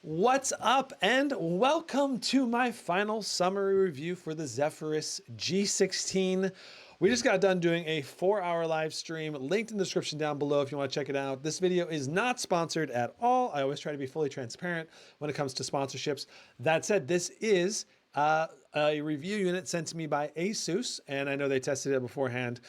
What's up and welcome to my final summary review for the Zephyrus G16. We just got done doing a 4-hour live stream, linked in the description down below if you want to check it out. This video is not sponsored at all. I always try to be fully transparent when it comes to sponsorships. That said, this is a review unit sent to me by Asus, and I know they tested it beforehand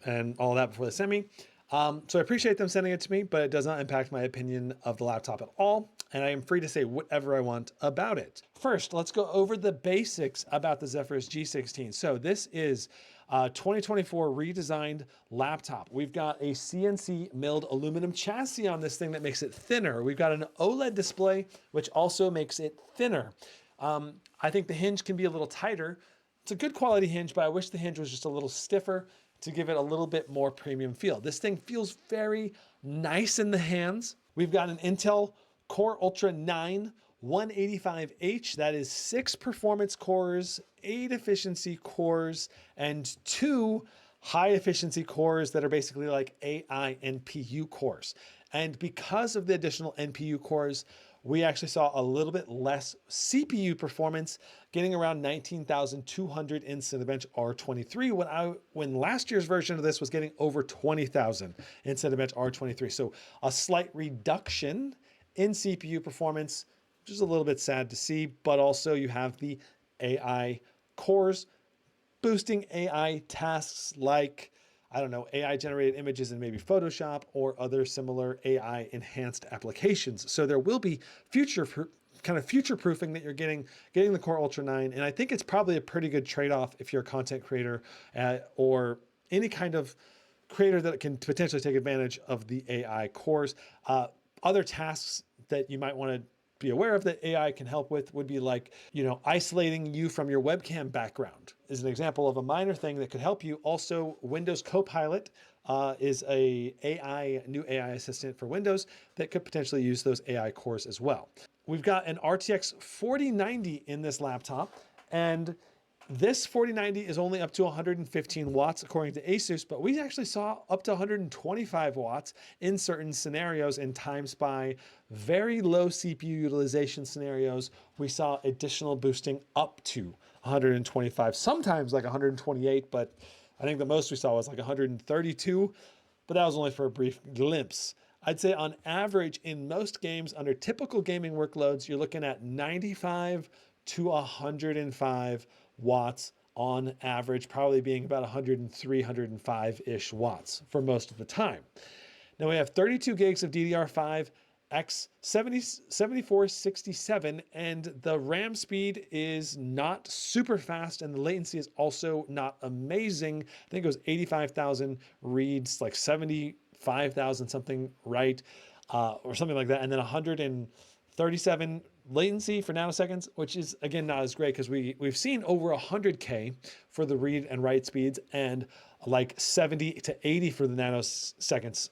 and all that before they sent me. So I appreciate them sending it to me, but it does not impact my opinion of the laptop at all. And I am free to say whatever I want about it. First, let's go over the basics about the Zephyrus G16. So this is a 2024 redesigned laptop. We've got a CNC milled aluminum chassis on this thing that makes it thinner. We've got an OLED display, which also makes it thinner. I think the hinge can be a little tighter. It's a good quality hinge, but I wish the hinge was just a little stiffer to give it a little bit more premium feel. This thing feels very nice in the hands. We've got an Intel Core Ultra 9 185H. That is 6 performance cores, 8 efficiency cores, and 2 high efficiency cores that are basically like AI NPU cores. And because of the additional NPU cores, we actually saw a little bit less CPU performance, getting around 19,200 in Cinebench R23 when last year's version of this was getting over 20,000 in Cinebench R23. So a slight reduction in CPU performance, which is a little bit sad to see, but also you have the AI cores boosting AI tasks like, I don't know, AI generated images in maybe Photoshop or other similar AI enhanced applications. So there will be future proofing that you're getting the Core Ultra 9. And I think it's probably a pretty good trade-off if you're a content creator or any kind of creator that can potentially take advantage of the AI cores. Other tasks that you might want to be aware of that AI can help with would be like, isolating you from your webcam background is an example of a minor thing that could help you. Also, Windows Copilot is a new AI assistant for Windows that could potentially use those AI cores as well. We've got an RTX 4090 in this laptop, and this 4090 is only up to 115 watts according to Asus, but we actually saw up to 125 watts in certain scenarios in TimeSpy, very low CPU utilization scenarios. We saw additional boosting up to 125, sometimes like 128, but I think the most we saw was like 132, but that was only for a brief glimpse. I'd say on average in most games under typical gaming workloads, you're looking at 95 to 105 watts on average, probably being about 103, 105-ish watts for most of the time. Now we have 32 gigs of DDR5 X7467, and the RAM speed is not super fast, and the latency is also not amazing. I think it was 85,000 reads, like 75,000 something right, or something like that, and then 137 latency for nanoseconds, which is again not as great because we've seen over 100K for the read and write speeds and like 70 to 80 for the nanosecond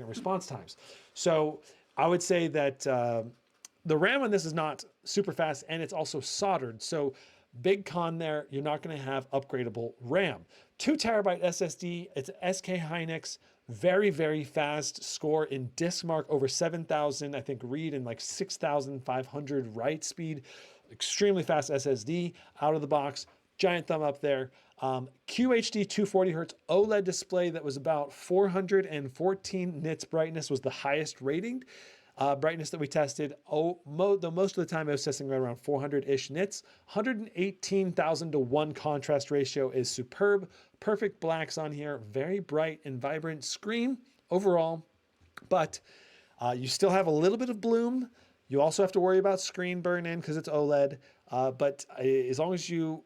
response times. So I would say that the RAM on this is not super fast, and it's also soldered. So big con there, you're not going to have upgradable RAM. 2 terabyte SSD, it's SK Hynix, very, very fast score in disk mark, over 7,000, I think read, and like 6,500 write speed. Extremely fast SSD out of the box. Giant thumb up there. QHD 240 hertz OLED display that was about 414 nits brightness was the highest rating. Brightness that we tested, most of the time I was testing right around 400-ish nits. 118,000 to 1 contrast ratio is superb. Perfect blacks on here, very bright and vibrant screen overall, but you still have a little bit of bloom. You also have to worry about screen burn in because it's OLED, but as long as you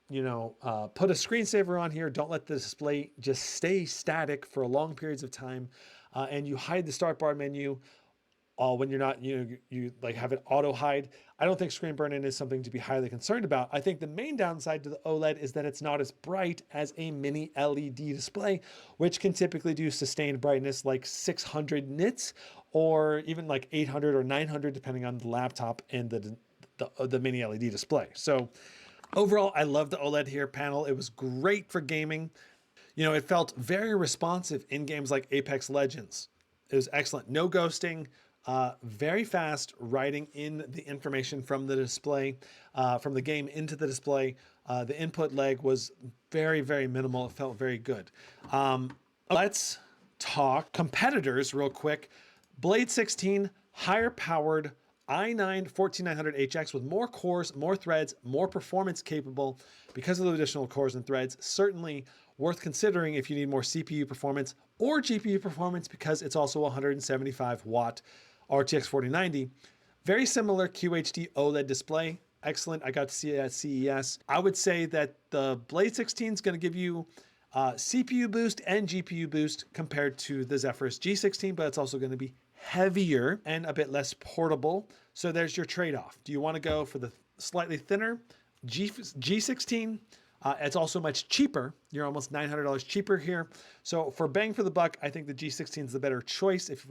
put a screensaver on here, don't let the display just stay static for long periods of time, and you hide the start bar menu when you're not, you like have it auto hide. I don't think screen burn-in is something to be highly concerned about. I think the main downside to the OLED is that it's not as bright as a mini LED display, which can typically do sustained brightness like 600 nits or even like 800 or 900, depending on the laptop and the mini LED display. So overall, I love the OLED here panel. It was great for gaming. It felt very responsive in games like Apex Legends. It was excellent. No ghosting, very fast writing in the information from the display, from the game into the display. The input lag was very, very minimal. It felt very good. Let's talk competitors real quick. Blade 16, higher powered i9 14900HX with more cores, more threads, more performance capable because of the additional cores and threads. Certainly worth considering if you need more CPU performance or GPU performance, because it's also 175 watt RTX 4090. Very similar QHD OLED display. Excellent. I got to see it at CES. I would say that the Blade 16 is going to give you CPU boost and GPU boost compared to the Zephyrus G16, but it's also going to be heavier and a bit less portable. So there's your trade-off. Do you want to go for the slightly thinner G16? It's also much cheaper. You're almost $900 cheaper here. So for bang for the buck, I think the G16 is the better choice. If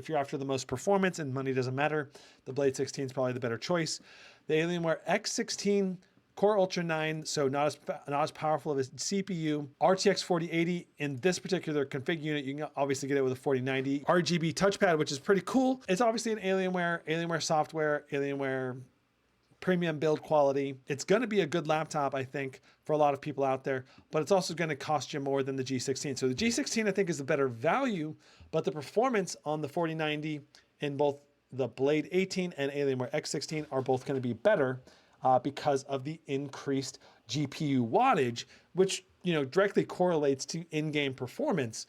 you're after the most performance and money doesn't matter, the Blade 16 is probably the better choice. The Alienware X16 Core Ultra 9, so not as powerful of a CPU. RTX 4080 in this particular config unit, you can obviously get it with a 4090. RGB touchpad, which is pretty cool. It's obviously an Alienware software, Alienware premium build quality. It's going to be a good laptop, I think, for a lot of people out there, but it's also going to cost you more than the G16. So the G16, I think, is the better value, but the performance on the 4090 in both the Blade 18 and Alienware X16 are both going to be better because of the increased GPU wattage, which directly correlates to in-game performance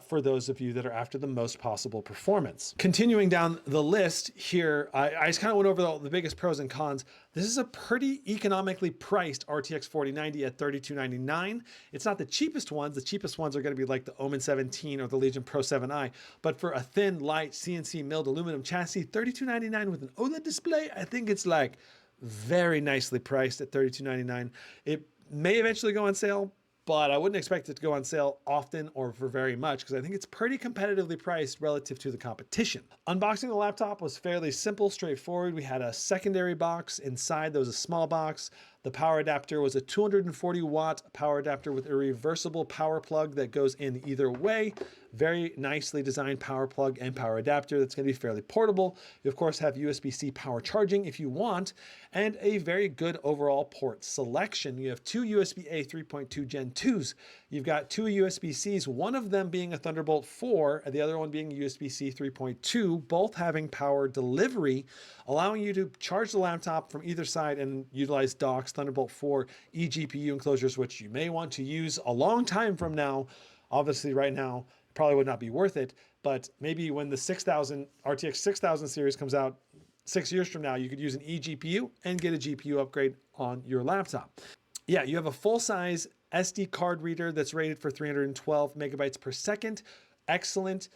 for those of you that are after the most possible performance. Continuing down the list here, I just kind of went over the biggest pros and cons. This is a pretty economically priced RTX 4090 at $3299. It's not the cheapest ones. The cheapest ones are going to be like the Omen 17 or the Legion Pro 7i. But for a thin, light CNC milled aluminum chassis, $3299 with an OLED display, I think it's like very nicely priced at $3299. It may eventually go on sale, but I wouldn't expect it to go on sale often or for very much, because I think it's pretty competitively priced relative to the competition. Unboxing the laptop was fairly simple, straightforward. We had a secondary box inside. There was a small box. The power adapter was a 240 watt power adapter with a reversible power plug that goes in either way. Very nicely designed power plug and power adapter that's going to be fairly portable. You of course have USB-C power charging if you want, and a very good overall port selection. You have two USB-A 3.2 Gen 2s. You've got two USB-Cs, one of them being a Thunderbolt 4 and the other one being USB-C 3.2, both having power delivery, allowing you to charge the laptop from either side and utilize docks, Thunderbolt 4 eGPU enclosures, which you may want to use a long time from now. Obviously right now, probably would not be worth it, but maybe when the RTX 6000 series comes out 6 years from now, you could use an eGPU and get a GPU upgrade on your laptop. Yeah, you have a full-size SD card reader that's rated for 312 megabytes per second. Excellent.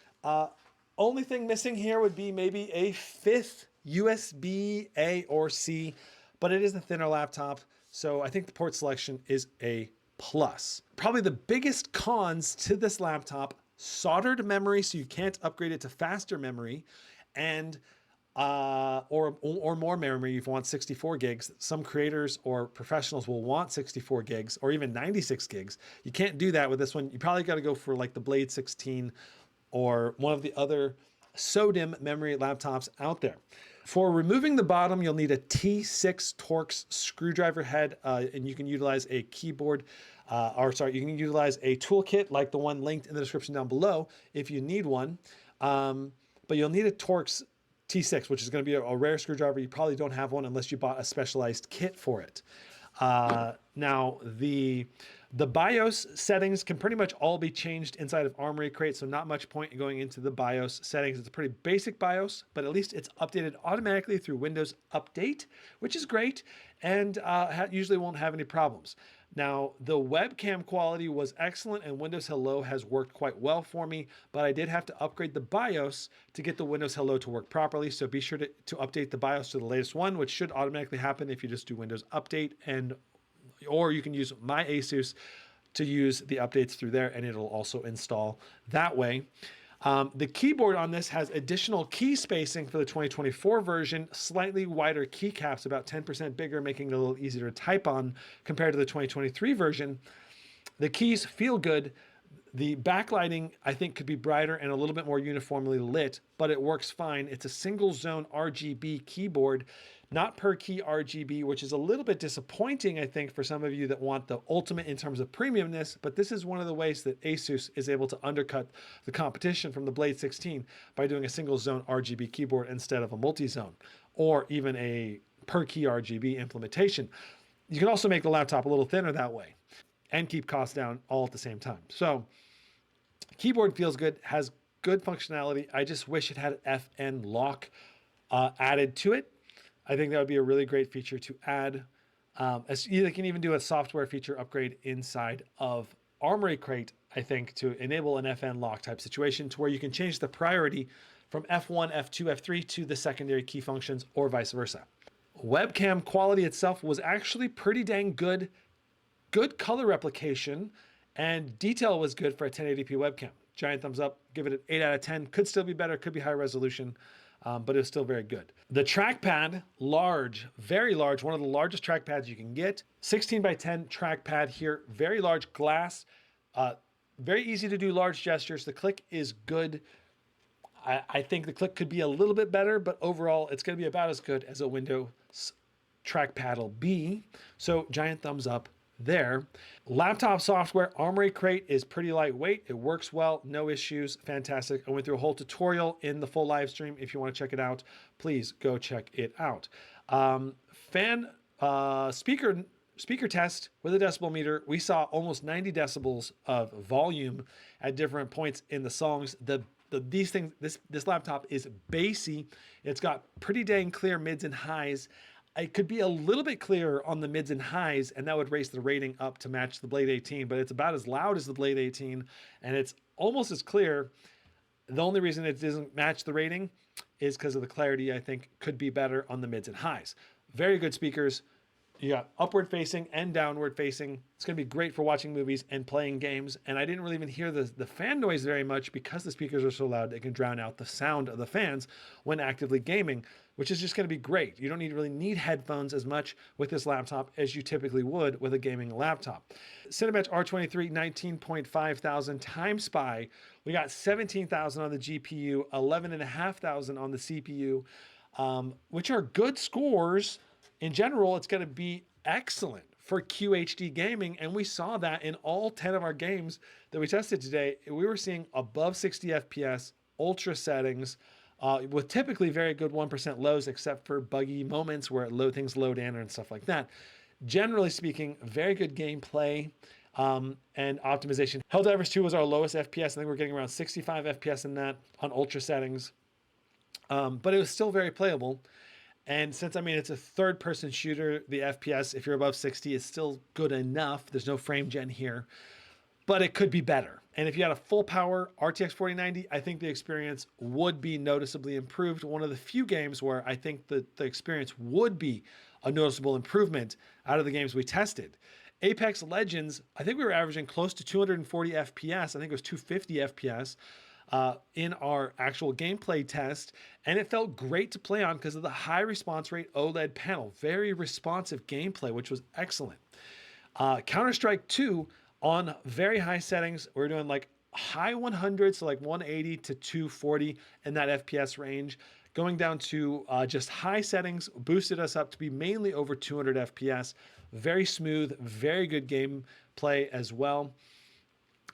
Only thing missing here would be maybe a fifth USB A or C, but it is a thinner laptop, so I think the port selection is a plus. Probably the biggest cons to this laptop: soldered memory, so you can't upgrade it to faster memory, and or more memory if you want 64 gigs. Some creators or professionals will want 64 gigs or even 96 gigs. You can't do that with this one. You probably got to go for like the Blade 16 or one of the other SODIMM memory laptops out there. For removing the bottom, you'll need a T6 Torx screwdriver head, and you can utilize a keyboard, you can utilize a toolkit like the one linked in the description down below if you need one. But you'll need a Torx T6, which is going to be a rare screwdriver. You probably don't have one unless you bought a specialized kit for it. Now, the BIOS settings can pretty much all be changed inside of Armoury Crate, so not much point in going into the BIOS settings. It's a pretty basic BIOS, but at least it's updated automatically through Windows Update, which is great, and usually won't have any problems. Now, the webcam quality was excellent, and Windows Hello has worked quite well for me, but I did have to upgrade the BIOS to get the Windows Hello to work properly, so be sure to update the BIOS to the latest one, which should automatically happen if you just do Windows Update, or you can use my Asus to use the updates through there, and it'll also install that way. The keyboard on this has additional key spacing for the 2024 version, slightly wider keycaps, about 10% bigger, making it a little easier to type on compared to the 2023 version. The keys feel good. The backlighting, I think, could be brighter and a little bit more uniformly lit, but it works fine. It's a single zone RGB keyboard, not per key RGB, which is a little bit disappointing, I think, for some of you that want the ultimate in terms of premiumness. But this is one of the ways that Asus is able to undercut the competition from the Blade 16 by doing a single zone RGB keyboard instead of a multi-zone or even a per key RGB implementation. You can also make the laptop a little thinner that way and keep costs down all at the same time. So keyboard feels good, has good functionality. I just wish it had FN lock added to it. I think that would be a really great feature to add. They can even do a software feature upgrade inside of Armory Crate, I think, to enable an FN lock type situation to where you can change the priority from F1, F2, F3 to the secondary key functions or vice versa. Webcam quality itself was actually pretty dang good. Good color replication and detail was good for a 1080p webcam. Giant thumbs up, give it an 8 out of 10. Could still be better, could be high resolution, but it's still very good. The trackpad, large, very large, one of the largest trackpads you can get. 16 by 10 trackpad here, very large glass, very easy to do large gestures. The click is good. I think the click could be a little bit better, but overall it's gonna be about as good as a Windows trackpad will be. So giant thumbs up there. Laptop software, Armory Crate is pretty lightweight. It works well, no issues, fantastic. I went through a whole tutorial in the full live stream. If you want to check it out, please go check it out. Speaker test with a decibel meter. We saw almost 90 decibels of volume at different points in the songs. This laptop is bassy. It's got pretty dang clear mids and highs. It could be a little bit clearer on the mids and highs, and that would raise the rating up to match the Blade 18, but it's about as loud as the Blade 18, and it's almost as clear. The only reason it doesn't match the rating is because of the clarity, I think, could be better on the mids and highs. Very good speakers. You got upward facing and downward facing. It's going to be great for watching movies and playing games. And I didn't really even hear the fan noise very much because the speakers are so loud. They can drown out the sound of the fans when actively gaming, which is just going to be great. You don't really need headphones as much with this laptop as you typically would with a gaming laptop. Cinebench R23, 19.5 thousand. Time Spy, we got 17,000 on the GPU, 11,500 on the CPU, which are good scores. In general, it's going to be excellent for QHD gaming, and we saw that in all 10 of our games that we tested today. We were seeing above 60 FPS, ultra settings, with typically very good 1% lows, except for buggy moments where things load in and stuff like that. Generally speaking, very good gameplay and optimization. Helldivers 2 was our lowest FPS. I think we're getting around 65 FPS in that on ultra settings, but it was still very playable. And since, it's a third-person shooter, the FPS, if you're above 60, is still good enough. There's no frame gen here, but it could be better. And if you had a full-power RTX 4090, I think the experience would be noticeably improved. One of the few games where I think the experience would be a noticeable improvement out of the games we tested. Apex Legends, I think we were averaging close to 240 FPS. I think it was 250 FPS. In our actual gameplay test, and it felt great to play on because of the high response rate OLED panel. Very responsive gameplay, which was excellent. Counterstrike 2 on very high settings. We're doing like high 100s, so like 180 to 240 in that FPS range. Going down to just high settings boosted us up to be mainly over 200 FPS. Very smooth, very good gameplay as well.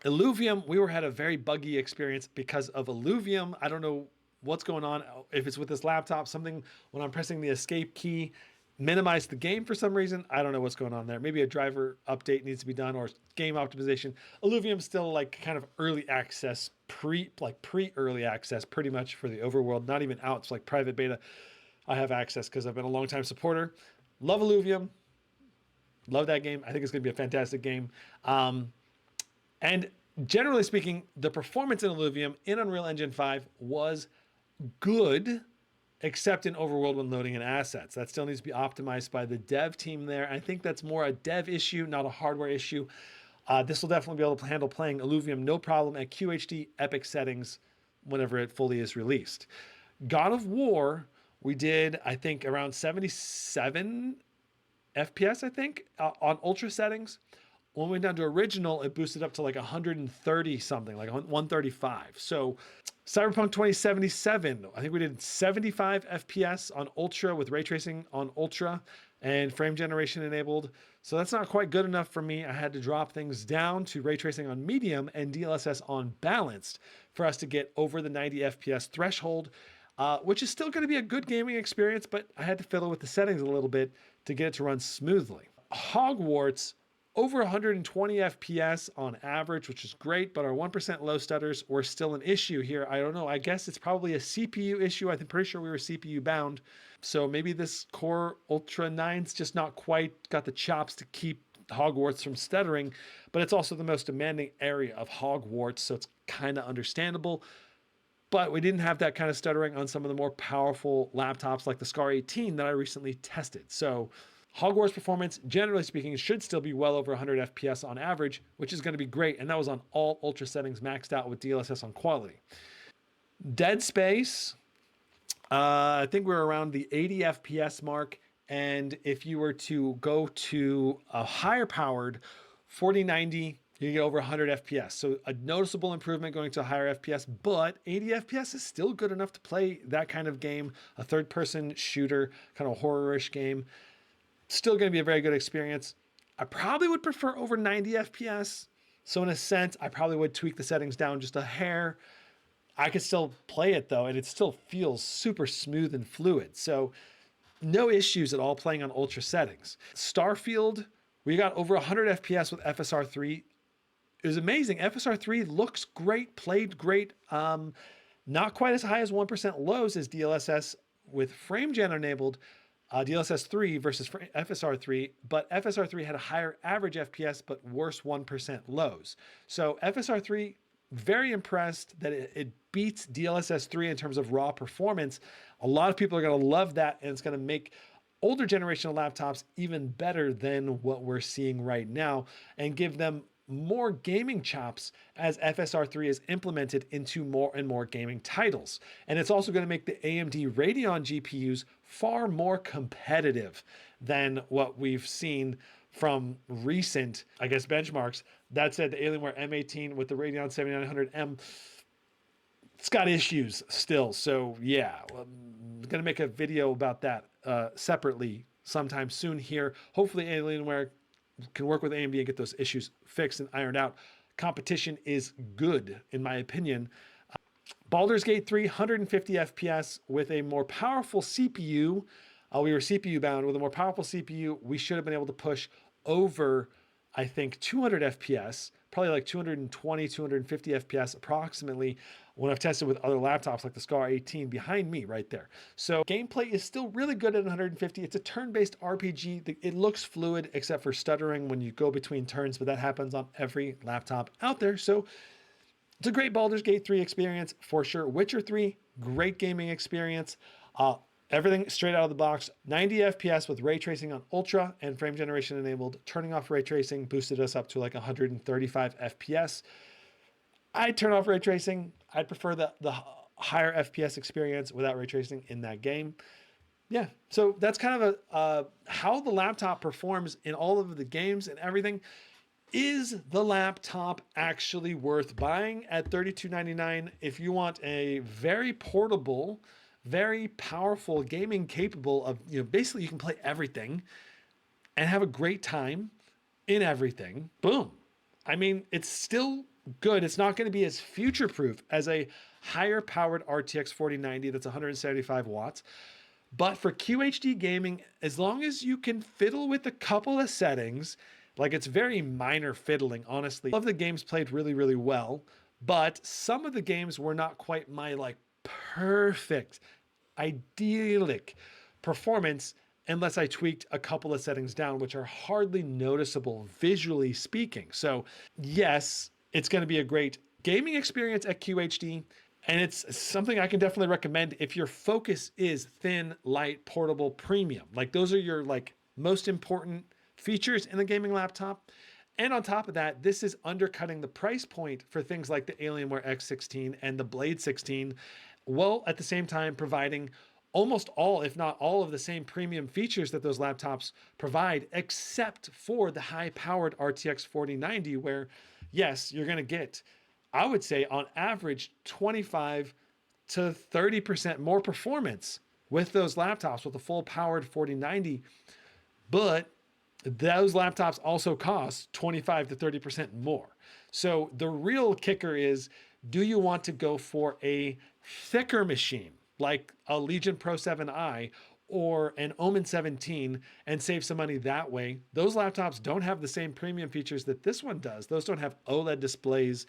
Illuvium, we had a very buggy experience because of Illuvium. I don't know what's going on. If it's with this laptop, something when I'm pressing the escape key, minimize the game for some reason. I don't know what's going on there. Maybe a driver update needs to be done or game optimization. Illuvium's still like kind of early access, pre-early access pretty much for the overworld. Not even out. It's like private beta. I have access because I've been a long time supporter. Love Illuvium. Love that game. I think it's going to be a fantastic game. And generally speaking, the performance in Illuvium in Unreal Engine 5 was good, except in overworld when loading in assets. That still needs to be optimized by the dev team there. I think that's more a dev issue, not a hardware issue. This will definitely be able to handle playing Illuvium no problem at QHD epic settings whenever it fully is released. God of War, we did, I think, around 77 FPS, I think, on ultra settings. When we went down to original, it boosted up to like 130 something, like 135. So Cyberpunk 2077, I think we did 75 FPS on Ultra with ray tracing on Ultra and frame generation enabled. So that's not quite good enough for me. I had to drop things down to ray tracing on medium and DLSS on balanced for us to get over the 90 FPS threshold, which is still going to be a good gaming experience, but I had to fiddle with the settings a little bit to get it to run smoothly. Hogwarts, over 120 FPS on average, which is great, but our 1% low stutters were still an issue here. I don't know. I guess it's probably a CPU issue. I'm pretty sure we were CPU bound. So maybe this Core Ultra 9's just not quite got the chops to keep Hogwarts from stuttering, but it's also the most demanding area of Hogwarts, so it's kind of understandable. But we didn't have that kind of stuttering on some of the more powerful laptops like the Scar 18 that I recently tested. So Hogwarts performance, generally speaking, should still be well over 100 FPS on average, which is going to be great. And that was on all ultra settings maxed out with DLSS on quality. Dead Space, I think we're around the 80 FPS mark. And if you were to go to a higher powered 4090, you get over 100 FPS. So a noticeable improvement going to a higher FPS, but 80 FPS is still good enough to play that kind of game, a third person shooter, kind of horror-ish game. Still going to be a very good experience. I probably would prefer over 90 FPS. So in a sense, I probably would tweak the settings down just a hair. I could still play it though, and it still feels super smooth and fluid. So no issues at all playing on ultra settings. Starfield, we got over 100 FPS with FSR3. It was amazing. FSR3 looks great, played great. Not quite as high as 1% lows as DLSS with frame gen enabled. DLSS 3 versus FSR3, but FSR3 had a higher average FPS, but worse 1% lows. So FSR3, very impressed that it beats DLSS 3 in terms of raw performance. A lot of people are going to love that, and it's going to make older generation of laptops even better than what we're seeing right now and give them more gaming chops as FSR3 is implemented into more and more gaming titles. And it's also going to make the AMD Radeon GPUs far more competitive than what we've seen from recent, I guess, benchmarks. That said, the Alienware M18 with the Radeon 7900M, it's got issues still. So yeah, I'm going to make a video about that separately sometime soon here. Hopefully Alienware can work with AMD and get those issues fixed and ironed out. Competition is good, in my opinion. Baldur's Gate 3, 150 FPS with a more powerful CPU. We were CPU bound. With a more powerful CPU, we should have been able to push over, I think, 200 FPS, probably like 220, 250 FPS approximately when I've tested with other laptops like the Scar 18 behind me right there. So gameplay is still really good at 150. It's a turn-based RPG. It looks fluid except for stuttering when you go between turns, but that happens on every laptop out there. So it's a great Baldur's Gate 3 experience for sure. Witcher 3, great gaming experience. Everything straight out of the box. 90 FPS with ray tracing on Ultra and frame generation enabled. Turning off ray tracing boosted us up to like 135 FPS. I'd turn off ray tracing. I'd prefer the higher FPS experience without ray tracing in that game. Yeah, so that's kind of how the laptop performs in all of the games and everything. Is the laptop actually worth buying at $32.99 if you want a very portable, very powerful gaming capable of, basically you can play everything and have a great time in everything? Boom. I mean, it's still good. It's not going to be as future-proof as a higher powered RTX 4090 that's 175 watts. But for QHD gaming, as long as you can fiddle with a couple of settings, like it's very minor fiddling, honestly. Love the games played really, really well, but some of the games were not quite my perfect, idyllic performance unless I tweaked a couple of settings down, which are hardly noticeable visually speaking. So yes, it's going to be a great gaming experience at QHD. And it's something I can definitely recommend if your focus is thin, light, portable, premium. Like those are your most important features in the gaming laptop. And on top of that, this is undercutting the price point for things like the Alienware X16 and the Blade 16, while at the same time providing almost all, if not all, of the same premium features that those laptops provide, except for the high-powered RTX 4090, where, yes, you're going to get, I would say, on average, 25 to 30% more performance with those laptops with a full-powered 4090. But those laptops also cost 25 to 30% more. So the real kicker is, do you want to go for a thicker machine like a Legion Pro 7i or an Omen 17 and save some money that way? Those laptops don't have the same premium features that this one does. Those don't have OLED displays.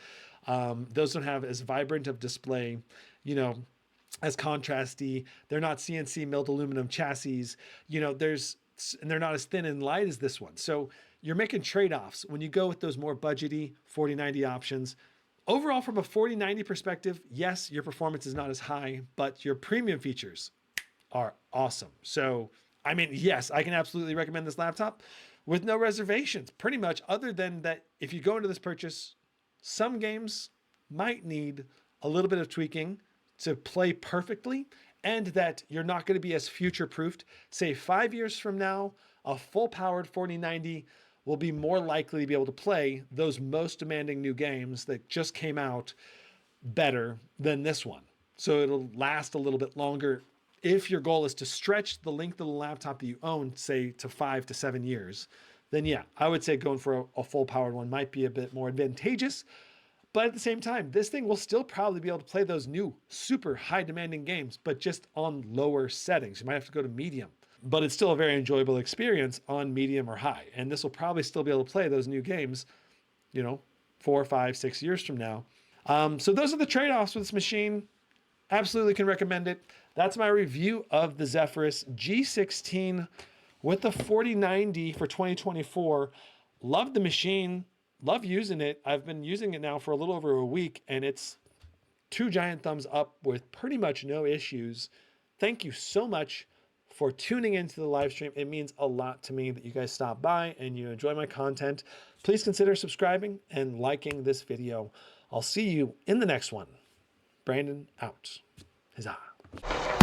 Those don't have as vibrant of display, you know, as contrasty. They're not CNC milled aluminum chassis. You know, and they're not as thin and light as this one. So you're making trade-offs when you go with those more budgety 4090 options. Overall, from a 4090 perspective, yes, your performance is not as high, but your premium features are awesome. So, I mean, yes, I can absolutely recommend this laptop with no reservations, pretty much, other than that if you go into this purchase, some games might need a little bit of tweaking to play perfectly, and that you're not going to be as future-proofed. Say 5 years from now, a full-powered 4090 will be more likely to be able to play those most demanding new games that just came out better than this one. So it'll last a little bit longer. If your goal is to stretch the length of the laptop that you own, say to 5 to 7 years, then yeah, I would say going for a full-powered one might be a bit more advantageous. But at the same time, this thing will still probably be able to play those new super high demanding games, but just on lower settings. You might have to go to medium, but it's still a very enjoyable experience on medium or high. And this will probably still be able to play those new games, you know, 4, 5, 6 years from now. So those are the trade-offs with this machine. Absolutely can recommend it. That's my review of the Zephyrus G16 with the 4090 for 2024. Love the machine. Love using it. I've been using it now for a little over a week, and it's 2 giant thumbs up with pretty much no issues. Thank you so much for tuning into the live stream. It means a lot to me that you guys stop by and you enjoy my content. Please consider subscribing and liking this video. I'll see you in the next one. Brandon out. Huzzah.